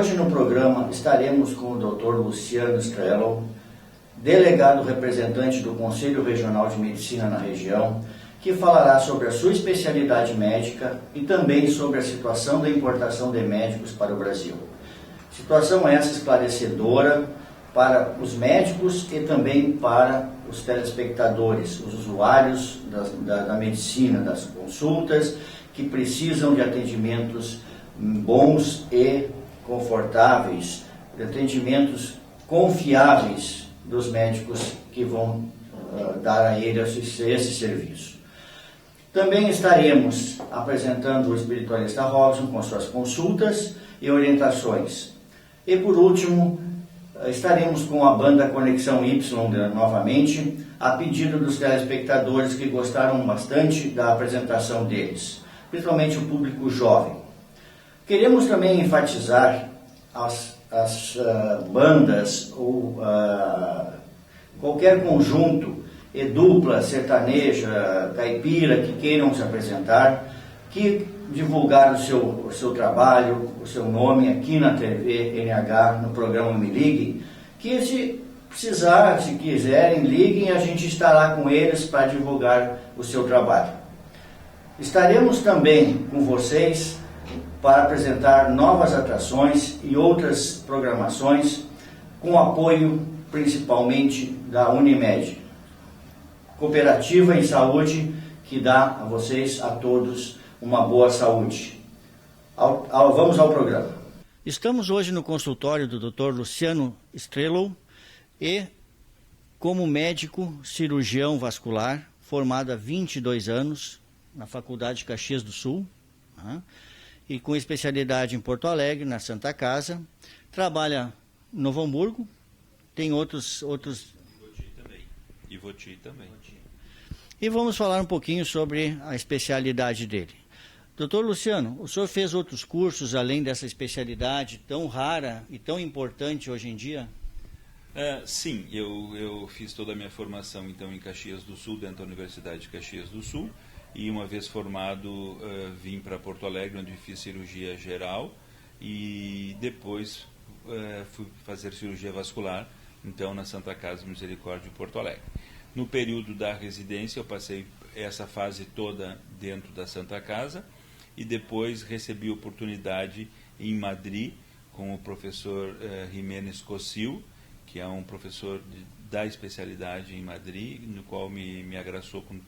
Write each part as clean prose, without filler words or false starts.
Hoje no programa estaremos com o Dr. Luciano Strello, delegado representante do Conselho Regional de Medicina na região, que falará sobre a sua especialidade médica e também sobre a situação da importação de médicos para o Brasil. Situação essa esclarecedora para os médicos e também para os telespectadores, os usuários da medicina, das consultas, que precisam de atendimentos bons e confortáveis, de atendimentos confiáveis dos médicos que vão dar a eles esse serviço. Também estaremos apresentando o espiritualista Robson com suas consultas e orientações. E por último, estaremos com a banda Conexão Y novamente, a pedido dos telespectadores que gostaram bastante da apresentação deles, principalmente o público jovem. Queremos também enfatizar as bandas ou qualquer conjunto e dupla, sertaneja, caipira que queiram se apresentar, que divulgar o seu trabalho, o seu nome aqui na TV NH, no programa Me Ligue, que se precisar, se quiserem, liguem e a gente estará com eles para divulgar o seu trabalho. Estaremos também com vocês para apresentar novas atrações e outras programações com apoio principalmente da Unimed, cooperativa em saúde que dá a vocês, a todos, uma boa saúde. Vamos ao programa. Estamos hoje no consultório do Dr. Luciano Strello e, como médico cirurgião vascular, formado há 22 anos na Faculdade de Caxias do Sul, e com especialidade em Porto Alegre, na Santa Casa, trabalha em Novo Hamburgo, tem outros... Ivoti também. E vamos falar um pouquinho sobre a especialidade dele. Doutor Luciano, o senhor fez outros cursos além dessa especialidade tão rara e tão importante hoje em dia? Sim, eu fiz toda a minha formação então em Caxias do Sul, dentro da Universidade de Caxias do Sul, e uma vez formado vim para Porto Alegre, onde fiz cirurgia geral, e depois fui fazer cirurgia vascular, então na Santa Casa Misericórdia de Porto Alegre. No período da residência eu passei essa fase toda dentro da Santa Casa, e depois recebi oportunidade em Madrid com o professor Jiménez Cossil, que é um professor da especialidade em Madrid, no qual me agraciou com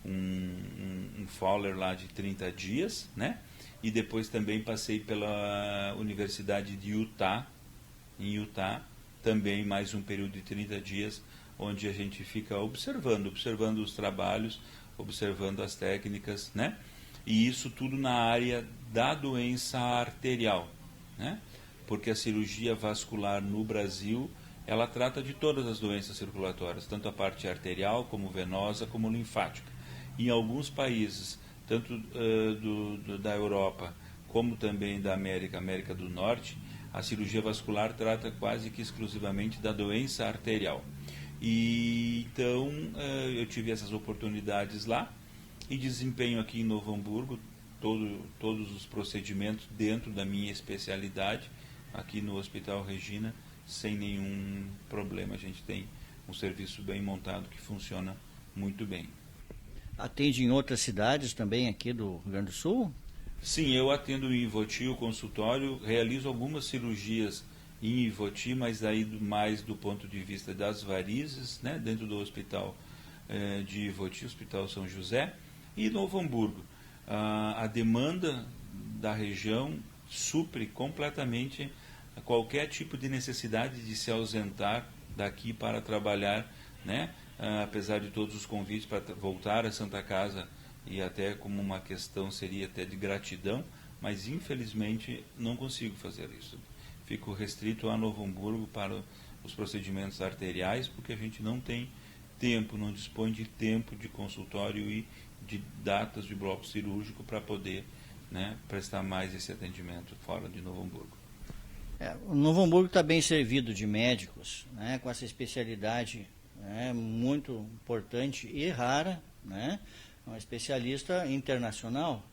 um Fowler lá de 30 dias, né? E depois também passei pela Universidade de Utah, em Utah, também mais um período de 30 dias, onde a gente fica observando os trabalhos, observando as técnicas, né? E isso tudo na área da doença arterial, né? Porque a cirurgia vascular no Brasil, ela trata de todas as doenças circulatórias, tanto a parte arterial, como venosa, como linfática. Em alguns países, tanto da Europa, como também da América do Norte, a cirurgia vascular trata quase que exclusivamente da doença arterial. E então eu tive essas oportunidades lá e desempenho aqui em Novo Hamburgo todos os procedimentos dentro da minha especialidade, aqui no Hospital Regina, sem nenhum problema. A gente tem um serviço bem montado que funciona muito bem. Atende em outras cidades também aqui do Rio Grande do Sul? Sim, eu atendo em Ivoti, o consultório, realizo algumas cirurgias em Ivoti, mas aí mais do ponto de vista das varizes, né, dentro do hospital de Ivoti, Hospital São José, e Novo Hamburgo. A demanda da região supre completamente qualquer tipo de necessidade de se ausentar daqui para trabalhar, né, apesar de todos os convites para voltar a Santa Casa, e até como uma questão seria até de gratidão, mas infelizmente não consigo fazer isso. Fico restrito a Novo Hamburgo para os procedimentos arteriais, porque a gente não tem tempo, não dispõe de tempo de consultório e de datas de bloco cirúrgico para poder, né, prestar mais esse atendimento fora de Novo Hamburgo. O Novo Hamburgo está bem servido de médicos, né, com essa especialidade, né, muito importante e rara, né, uma especialista internacional.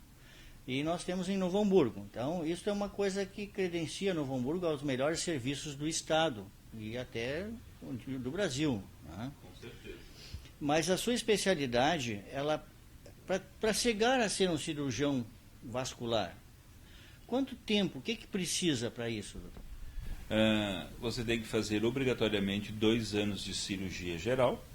E nós temos em Novo Hamburgo. Então, isso é uma coisa que credencia Novo Hamburgo aos melhores serviços do Estado e até do Brasil. Né? Com certeza. Mas a sua especialidade, ela, para chegar a ser um cirurgião vascular, quanto tempo, o que precisa para isso, doutor? Você tem que fazer obrigatoriamente 2 anos de cirurgia geral,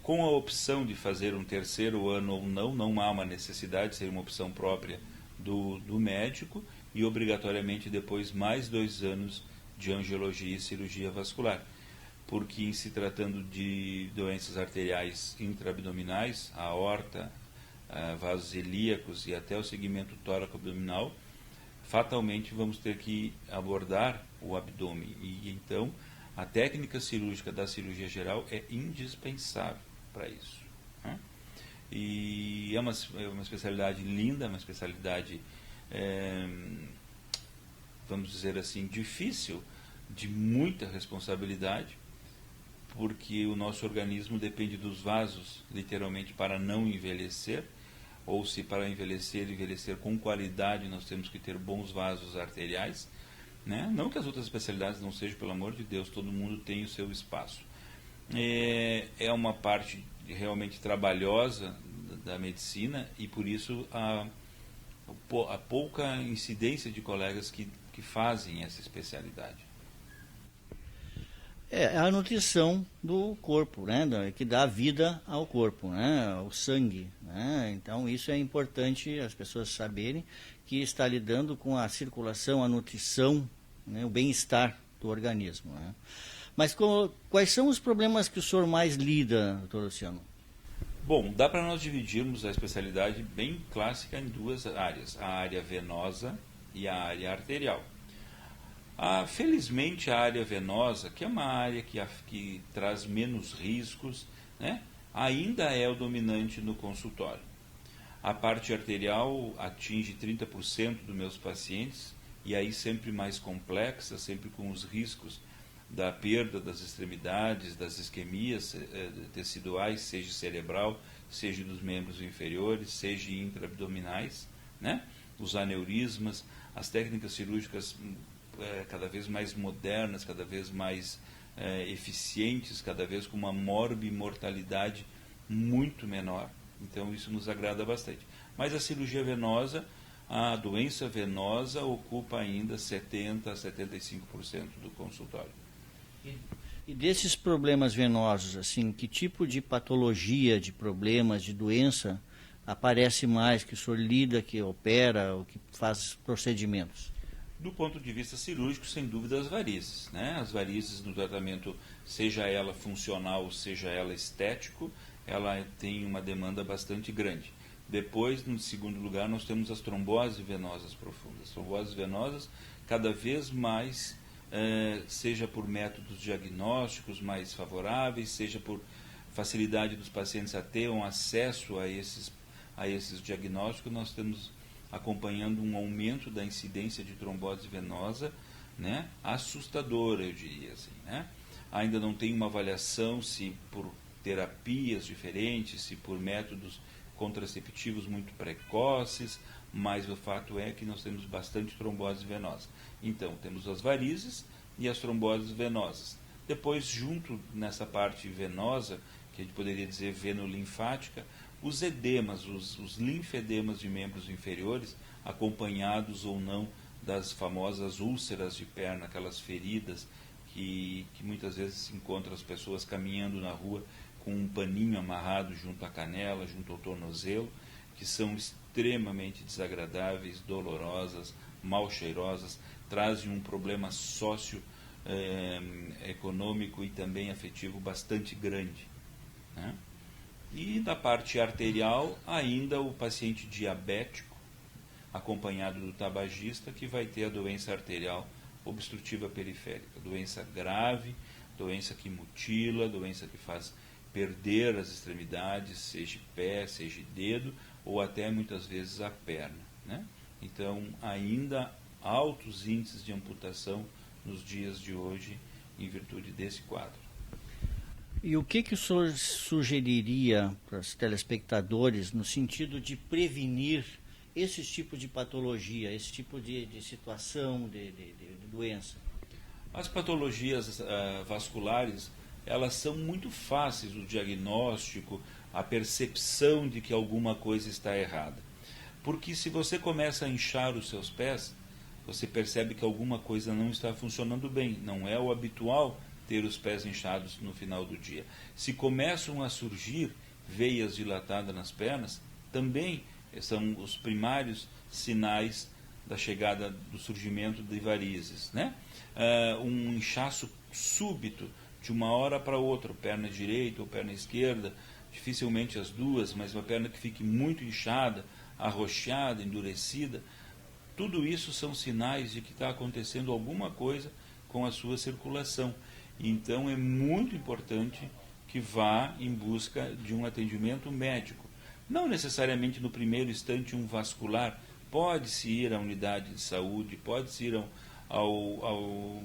com a opção de fazer um terceiro ano ou não há uma necessidade, seria uma opção própria do médico, e obrigatoriamente depois mais 2 anos de angiologia e cirurgia vascular, porque em se tratando de doenças arteriais intraabdominais, a aorta, vasos ilíacos e até o segmento tóraco-abdominal, fatalmente vamos ter que abordar o abdômen, e então a técnica cirúrgica da cirurgia geral é indispensável para isso. Né? E é uma especialidade linda, uma especialidade, vamos dizer assim, difícil, de muita responsabilidade, porque o nosso organismo depende dos vasos, literalmente, para não envelhecer, ou se para envelhecer com qualidade, nós temos que ter bons vasos arteriais. Né? Não que as outras especialidades não sejam, pelo amor de Deus, todo mundo tem o seu espaço. É uma parte realmente trabalhosa da medicina, e por isso a pouca incidência de colegas que fazem essa especialidade. É a nutrição do corpo, né, que dá vida ao corpo, né, o sangue. Né? Então isso é importante as pessoas saberem, que está lidando com a circulação, a nutrição, né, o bem-estar do organismo. Né? Mas quais são os problemas que o senhor mais lida, doutor Luciano? Bom, dá para nós dividirmos a especialidade bem clássica em 2 áreas, a área venosa e a área arterial. Felizmente a área venosa, que é uma área que traz menos riscos, né, ainda é o dominante no consultório. A parte arterial atinge 30% dos meus pacientes, e aí sempre mais complexa, sempre com os riscos da perda das extremidades, das isquemias teciduais, seja cerebral, seja dos membros inferiores, seja intraabdominais, né? Os aneurismas, as técnicas cirúrgicas cada vez mais modernas, cada vez mais eficientes, cada vez com uma morbimortalidade muito menor. Então isso nos agrada bastante. Mas a cirurgia venosa, a doença venosa ocupa ainda 70% a 75% do consultório. E desses problemas venosos, assim, que tipo de patologia, de problemas, de doença aparece mais, que o senhor lida, que opera, ou que faz procedimentos? Do ponto de vista cirúrgico, sem dúvida, as varizes. Né? As varizes no tratamento, seja ela funcional, seja ela estético, ela tem uma demanda bastante grande. Depois, no segundo lugar, nós temos as tromboses venosas profundas. Tromboses venosas cada vez mais, seja por métodos diagnósticos mais favoráveis, seja por facilidade dos pacientes a ter um acesso a esses diagnósticos, nós estamos acompanhando um aumento da incidência de trombose venosa, né, assustadora, eu diria assim. Né? Ainda não tem uma avaliação se por terapias diferentes, se por métodos contraceptivos muito precoces, mas o fato é que nós temos bastante trombose venosa. Então, temos as varizes e as tromboses venosas. Depois, junto nessa parte venosa, que a gente poderia dizer venolinfática, os edemas, os linfedemas de membros inferiores, acompanhados ou não das famosas úlceras de perna, aquelas feridas que muitas vezes se encontram as pessoas caminhando na rua com um paninho amarrado junto à canela, junto ao tornozelo, que são extremamente desagradáveis, dolorosas, mal cheirosas, trazem um problema socioeconômico e também afetivo bastante grande. Né? E da parte arterial, ainda o paciente diabético, acompanhado do tabagista, que vai ter a doença arterial obstrutiva periférica, doença grave, doença que mutila, doença que faz perder as extremidades, seja pé, seja dedo, ou até muitas vezes a perna. Né? Então, ainda altos índices de amputação nos dias de hoje, em virtude desse quadro. E o que o senhor sugeriria para os telespectadores no sentido de prevenir esses tipos de patologia, esse tipo de situação, de doença? As patologias vasculares, elas são muito fáceis, o diagnóstico, a percepção de que alguma coisa está errada. Porque se você começa a inchar os seus pés, você percebe que alguma coisa não está funcionando bem. Não é o habitual ter os pés inchados no final do dia. Se começam a surgir veias dilatadas nas pernas, também são os primários sinais da chegada do surgimento de varizes, né? Um inchaço súbito de uma hora para outra, perna direita ou perna esquerda, dificilmente as duas, mas uma perna que fique muito inchada, arroxeada, endurecida, tudo isso são sinais de que está acontecendo alguma coisa com a sua circulação. Então é muito importante que vá em busca de um atendimento médico. Não necessariamente no primeiro instante um vascular, pode-se ir à unidade de saúde, pode-se ir ao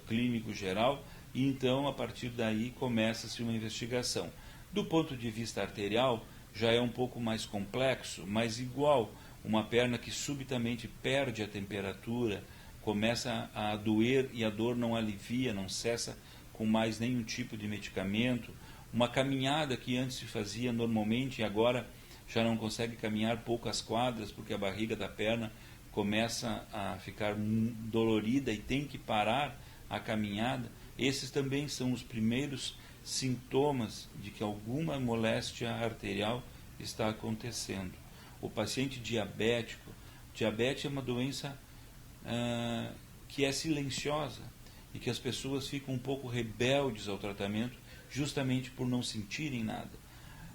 clínico geral, e então a partir daí começa-se uma investigação. Do ponto de vista arterial, já é um pouco mais complexo, mas igual, uma perna que subitamente perde a temperatura, começa a doer e a dor não alivia, não cessa com mais nenhum tipo de medicamento, uma caminhada que antes se fazia normalmente e agora já não consegue caminhar poucas quadras porque a barriga da perna começa a ficar dolorida e tem que parar a caminhada. Esses também são os primeiros sintomas de que alguma moléstia arterial está acontecendo. O paciente diabético, diabetes é uma doença que é silenciosa e que as pessoas ficam um pouco rebeldes ao tratamento justamente por não sentirem nada,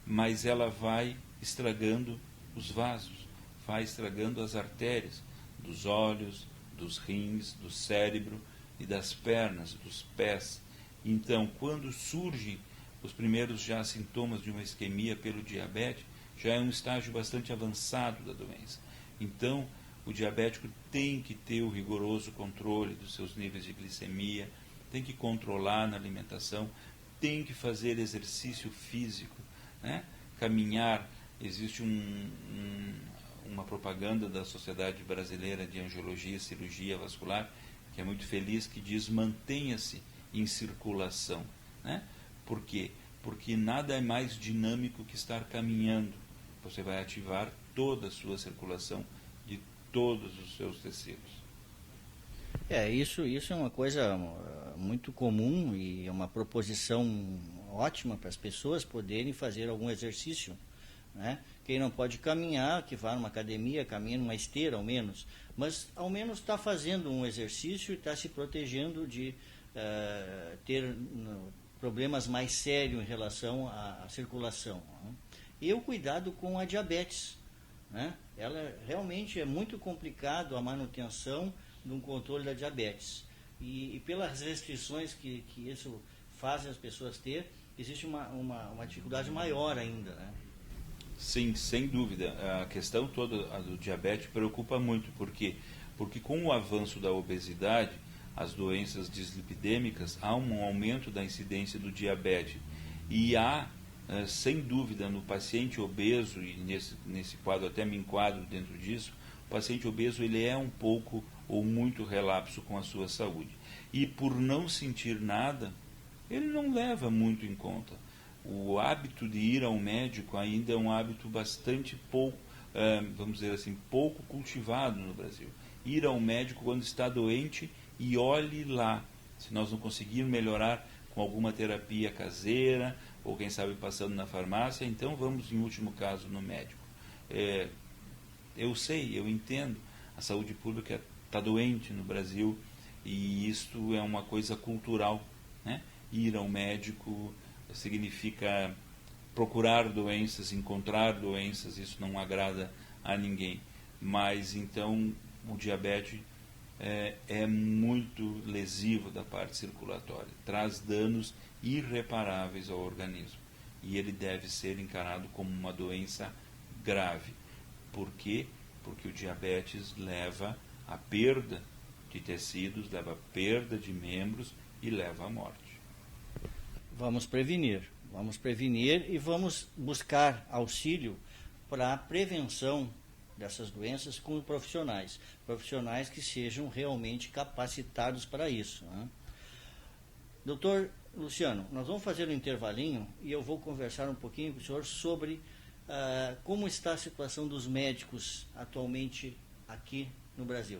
mas ela vai estragando os vasos, vai estragando as artérias dos olhos, dos rins, do cérebro e das pernas, dos pés. Então, quando surgem os primeiros já sintomas de uma isquemia pelo diabetes, já é um estágio bastante avançado da doença. Então, o diabético tem que ter o rigoroso controle dos seus níveis de glicemia, tem que controlar na alimentação, tem que fazer exercício físico, né? Caminhar. Existe uma propaganda da Sociedade Brasileira de Angiologia e Cirurgia Vascular, que é muito feliz, que diz: mantenha-se em circulação, né? Por quê? Porque nada é mais dinâmico que estar caminhando. Você vai ativar toda a sua circulação de todos os seus tecidos. Isso é uma coisa muito comum e é uma proposição ótima para as pessoas poderem fazer algum exercício, né? Quem não pode caminhar, que vá numa academia, caminha numa esteira ao menos, mas ao menos está fazendo um exercício e está se protegendo de ter problemas mais sérios em relação à circulação, né? E o cuidado com a diabetes, né? Ela realmente é muito complicado a manutenção de um controle da diabetes. E pelas restrições que isso faz as pessoas ter, existe uma dificuldade maior ainda, né? Sim, sem dúvida. A questão toda do diabetes preocupa muito. Por quê? Porque com o avanço da obesidade, as doenças dislipidêmicas, há um aumento da incidência do diabetes. E há, sem dúvida, no paciente obeso, e nesse quadro até me enquadro dentro disso, o paciente obeso ele é um pouco ou muito relapso com a sua saúde. E por não sentir nada, ele não leva muito em conta. O hábito de ir ao médico ainda é um hábito bastante pouco, vamos dizer assim, pouco cultivado no Brasil. Ir ao médico quando está doente e olhe lá. Se nós não conseguirmos melhorar com alguma terapia caseira, ou quem sabe passando na farmácia, então vamos, em último caso, no médico. Eu sei, eu entendo, a saúde pública está doente no Brasil e isto é uma coisa cultural, né? Ir ao médico significa procurar doenças, encontrar doenças, isso não agrada a ninguém. Mas então o diabetes é muito lesivo da parte circulatória, traz danos irreparáveis ao organismo e ele deve ser encarado como uma doença grave. Por quê? Porque o diabetes leva à perda de tecidos, leva à perda de membros e leva à morte. Vamos prevenir e vamos buscar auxílio para a prevenção dessas doenças com profissionais que sejam realmente capacitados para isso, né? Doutor Luciano, nós vamos fazer um intervalinho e eu vou conversar um pouquinho com o senhor sobre como está a situação dos médicos atualmente aqui no Brasil.